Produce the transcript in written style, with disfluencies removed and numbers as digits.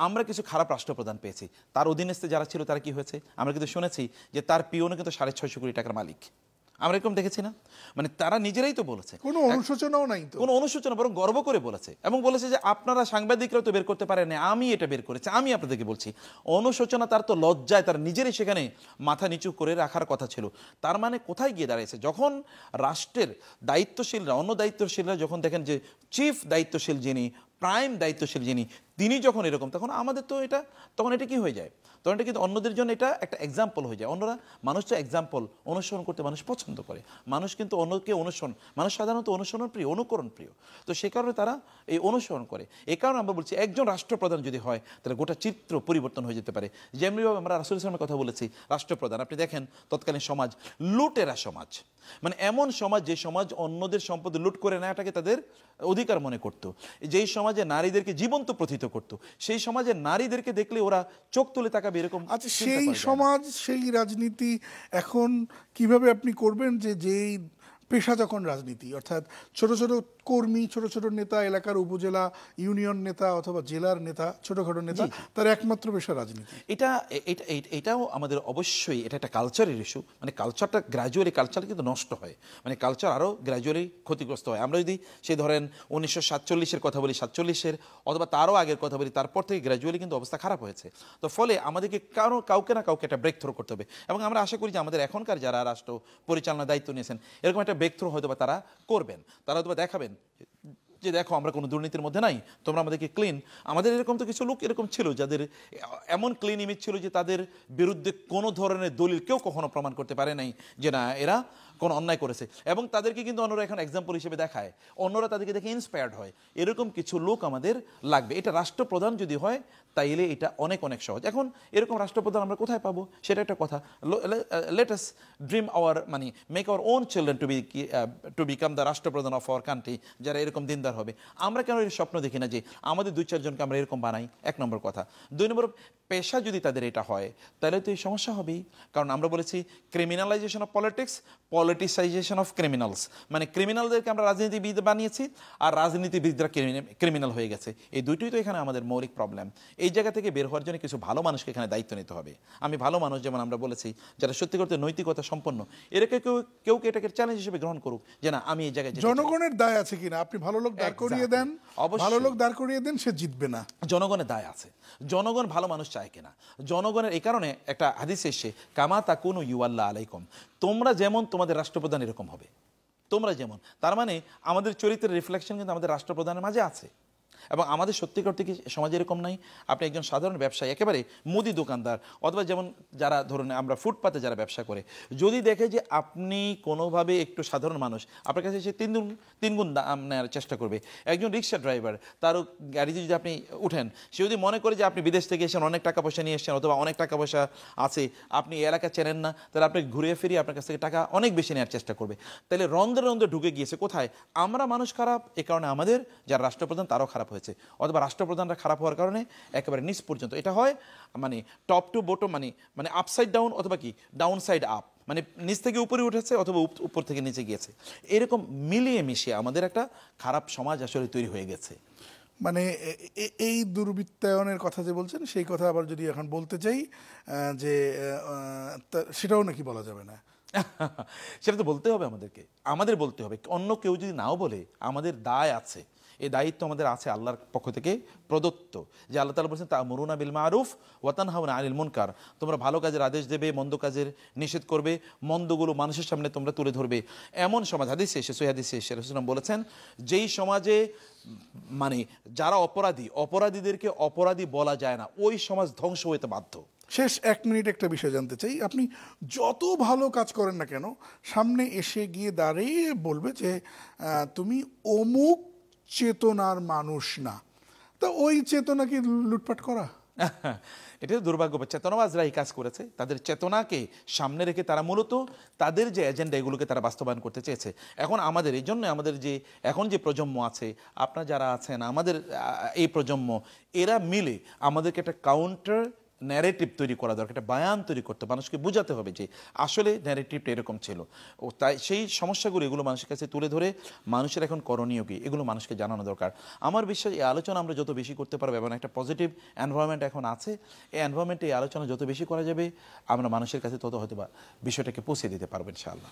আমরা কিছু খারাপ রাষ্ট্রপ্রধান পেয়েছি, তার অধীনস্থে যারা ছিল তারা কি হয়েছে, আমরা কিন্তু শুনেছি যে তার পিওনও কিন্তু 650 কোটি টাকার মালিক। আমরা এরকম দেখেছি না? মানে তারা নিজেরাই তো বলেছে, কোনো অনুশোচনাও নাই তো, কোনো অনুশোচনা, বরং গর্ব করে বলেছে এবং বলেছে যে আপনারা সাংবাদিকরাও তো বের করতে পারেন না, আমি এটা বের করেছি, আমি আপনাদেরকে বলছি। অনুশোচনা তার তো লজ্জায় তার নিজেরই সেখানে মাথা নিচু করে রাখার কথা ছিল। তার মানে কোথায় গিয়ে দাঁড়িয়েছে, যখন রাষ্ট্রের দায়িত্বশীলরা, অন্য দায়িত্বশীলরা যখন দেখেন যে চিফ দায়িত্বশীল যিনি, প্রাইম দায়িত্বশীল যিনি, তিনি যখন এরকম, তখন আমাদের তো এটা, তখন এটা কি হয়ে যায়, তখন এটা কিন্তু অন্যদের জন্য এটা একটা এক্সাম্পল হয়ে যায়। অন্যরা, মানুষ তো এক্সাম্পল অনুসরণ করতে মানুষ পছন্দ করে, মানুষ কিন্তু অন্যকে অনুসরণ, মানুষ সাধারণত অনুসরণ প্রিয়, অনুকরণ প্রিয়, তো সে কারণে তারা এই অনুসরণ করে। এই কারণে আমরা বলছি একজন রাষ্ট্রপ্রধান যদি হয় তাহলে গোটা চিত্র পরিবর্তন হয়ে যেতে পারে। যেমনিভাবে আমরা রাসূল ইসলামের কথা বলেছি, রাষ্ট্রপ্রধান, আপনি দেখেন তৎকালীন সমাজ লুটেরা সমাজ, মানে এমন সমাজ যে সমাজ অন্যদের সম্পদ লুট করে নেওয়াটাকে তাদের অধিকার মনে করত, যেই সমাজে নারীদেরকে জীবন্ত প্রথিত করত, সেই সমাজে নারীদেরকে দেখলে ওরা চোখ তুলে তাকাবে এরকম। আচ্ছা, সেই সমাজ, সেই রাজনীতি এখন কিভাবে আপনি করবেন যে যেই পেশা যখন রাজনীতি, অর্থাৎ ছোট ছোট কর্মী, ছোট ছোট নেতা, এলাকার উপজেলা ইউনিয়ন নেতা অথবা জেলার নেতা, ছোটখাটো নেতা, তার একমাত্র পেশা রাজনীতি। এটাও আমাদের অবশ্যই এটা একটা কালচারের ইস্যু, মানে কালচারটা গ্র্যাজুয়ালি, কালচার কিন্তু নষ্ট হয়, মানে কালচার আরও গ্র্যাজুয়ালি ক্ষতিগ্রস্ত হয়। আমরা যদি সেই ধরেন 1947-এর কথা বলি, 47-এর অথবা তারও আগের কথা বলি, তারপর থেকে গ্র্যাজুয়ালি কিন্তু অবস্থা খারাপ হয়েছে। তো ফলে আমাদেরকে কাউকে না কাউকে একটা ব্রেক থ্রো করতে হবে, এবং আমরা আশা করি যে আমাদের এখনকার যারা রাষ্ট্র পরিচালনার দায়িত্ব নিয়েছেন এরকম একটা ব্রেক থ্রো হয়তো বা তারা করবেন, তারা হয়তো বা দেখাবেন যে দেখো আমরা কোনো দুর্নীতির মধ্যে নাই, তোমরা আমাদেরকে ক্লিন। আমাদের এরকম তো কিছু লোক এরকম ছিল যাদের এমন ক্লিন ইমেজ ছিল যে তাদের বিরুদ্ধে কোনো ধরনের দলিল কেউ কখনো প্রমাণ করতে পারে নাই যে না এরা কোনো অন্যায় করেছে, এবং তাদেরকে কিন্তু অন্যরা এখন এক্সাম্পল হিসেবে দেখায়, অন্যরা তাদেরকে দেখে ইন্সপায়ার্ড হয়। এরকম কিছু লোক আমাদের লাগবে। এটা রাষ্ট্রপ্রধান যদি হয় তাইলে এটা অনেক অনেক সহজ। এখন এরকম রাষ্ট্রপ্রধান আমরা কোথায় পাবো সেটা একটা কথা। লেট আস ড্রিম আওয়ার, মানে make our own children to become the রাষ্ট্রপ্রধান অফ আওয়ার কান্ট্রি, যারা এরকম দিনদার হবে। আমরা কেন এই স্বপ্ন দেখি না যে আমাদের 2-4 জনকে আমরা এরকম বানাই? 1 নম্বর কথা। 2 নম্বর, পেশা যদি তাদের এটা হয় তাহলে তো এই সমস্যা হবেই, কারণ আমরা বলেছি criminalisation of politics, politicisation of criminals, মানে ক্রিমিনালদেরকে আমরা রাজনীতিবিদ বানিয়েছি আর রাজনীতিবিদরা ক্রিমিনাল হয়ে গেছে। এই দুইটাই তো এখানে আমাদের মৌলিক প্রবলেম। এই জায়গা থেকে বের হওয়ার জন্য কিছু ভালো মানুষকে এখানে দায়িত্ব নিতে হবে। আমি ভালো মানুষ, যেমন আমরা বলেছি যারা সত্যি করতে নৈতিকতা সম্পন্ন, এটাকে কেউ এটাকে চ্যালেঞ্জ হিসেবে গ্রহণ করুক যে না আমি এই জায়গায়। জনগণের দায় আছে কিনা, আপনি ভালো লোক দাঁড় করিয়ে দেন, ভালো লোক দাঁড় করিয়ে দেন, সে জিতবে না। জনগণের দায় আছে, জনগণ ভালো মানুষ চায় কিনা। জনগণের এই কারণে একটা হাদিস এসে কামা তাকুনু ইউআল্লাহ আলাইকুম, তোমরা যেমন তোমাদের রাষ্ট্রপ্রধান এরকম হবে, তোমরা যেমন। তার মানে আমাদের চরিত্রের রিফ্লেকশন কিন্তু আমাদের রাষ্ট্রপ্রধানের মাঝে আছে, এবং আমাদের সত্যিকার থেকে সমাজে এরকম নাই। আপনি একজন সাধারণ ব্যবসায়ী, একেবারে মুদি দোকানদার, অথবা যেমন যারা ধরুন আমরা ফুটপাতে যারা ব্যবসা করে, যদি দেখে যে আপনি কোনোভাবে একটু সাধারণ মানুষ, আপনার কাছে সে তিন গুণ দাম নেওয়ার চেষ্টা করবে। একজন রিক্সা ড্রাইভার, তারও গাড়িতে যদি আপনি উঠেন, সে যদি মনে করে যে আপনি বিদেশ থেকে এসেছেন, অনেক টাকা পয়সা নিয়ে এসেছেন, অথবা অনেক টাকা পয়সা আছে, আপনি এলাকা চেনেন না, তাহলে আপনি ঘুরিয়ে ফিরিয়ে আপনার কাছ থেকে টাকা অনেক বেশি নেওয়ার চেষ্টা করবে। তাহলে রন্ধ্রে ঢুকে গিয়েছে কোথায়? আমরা মানুষ খারাপ, এ কারণে আমাদের যারা রাষ্ট্রপ্রধান তারাও খারাপ হয়েছে, অথবা রাষ্ট্রপ্রধানরা খারাপ হওয়ার কারণে একেবারে নিচ পর্যন্ত। এটা হয় মানে টপ টু বটম, মানে আপসাইড ডাউন অথবা কি ডাউন সাইড আপ, মানে নিচ থেকে উপরে উঠেছে অথবা উপর থেকে নিচে গিয়েছে। এরকম মিলিয়ে মিশিয়ে আমাদের একটা খারাপ সমাজ আসলে তৈরি হয়ে গেছে। মানে এই দুর্বৃত্তায়নের কথা যে বলছেন, সেই কথা আবার যদি এখন বলতে চাই যে সেটাও নাকি বলা যাবে না। সেটা তো বলতে হবে আমাদের বলতে হবে। অন্য কেউ যদি নাও বলে, আমাদের দায় আছে, এই দায়িত্ব আমাদের আছে আল্লাহর পক্ষ থেকে প্রদত্ত, যে আল্লাহ তাআলা বলেছেন তা'মুরুনা বিল মারুফ ওয়া তানহাউনা আনিল মুনকার, তোমরা ভালো কাজের আদেশ দেবে, মন্দ কাজের নিষেধ করবে, মন্দগুলো মানুষের সামনে তোমরা তুলে ধরবে। এমন সমাজ, হাদিসে এসে, সহিহ হাদিসে এসে রাসূলুল্লাহ বলেছেন, যেই সমাজে মানে যারা অপরাধীদেরকে অপরাধী বলা যায় না, ওই সমাজ ধ্বংস হতে বাধ্য। শেষ 1 মিনিট একটা বিষয় জানতে চাই, আপনি যত ভালো কাজ করেন না কেন, সামনে এসে গিয়ে দাঁড়িয়ে বলবে যে তুমি অমুক চেতনার মানুষ না, তা ওই চেতনা কি লুটপাট করা? এটা দুর্ভাগ্য। চেতনাবাজরা এই কাজ করেছে, তাদের চেতনাকে সামনে রেখে তারা মূলত তাদের যে এজেন্ডা এগুলোকে তারা বাস্তবায়ন করতে চেয়েছে। এখন আমাদের এই জন্য আমাদের যে এখন যে প্রজন্ম আছে, আপনারা যারা আছেন, আমাদের এই প্রজন্ম, এরা মিলে আমাদেরকে একটা কাউন্টার ন্যারেটিভ তৈরি করা দরকার, একটা বায়ান তৈরি করতে, মানুষকে বোঝাতে হবে যে আসলে ন্যারেটিভটা এরকম ছিল। ও তাই সেই সমস্যাগুলো এগুলো মানুষের কাছে তুলে ধরে মানুষের এখন করণীয় কি এগুলো মানুষকে জানানো দরকার। আমার বিশ্বাস এই আলোচনা আমরা যত বেশি করতে পারবো, এবং একটা পজিটিভ এনভায়রনমেন্ট এখন আছে, এই এনভায়রনমেন্টে এই আলোচনা যত বেশি করা যাবে আমরা মানুষের কাছে তত হয়তো বা বিষয়টাকে পৌঁছে দিতে পারবো ইনশাআল্লাহ।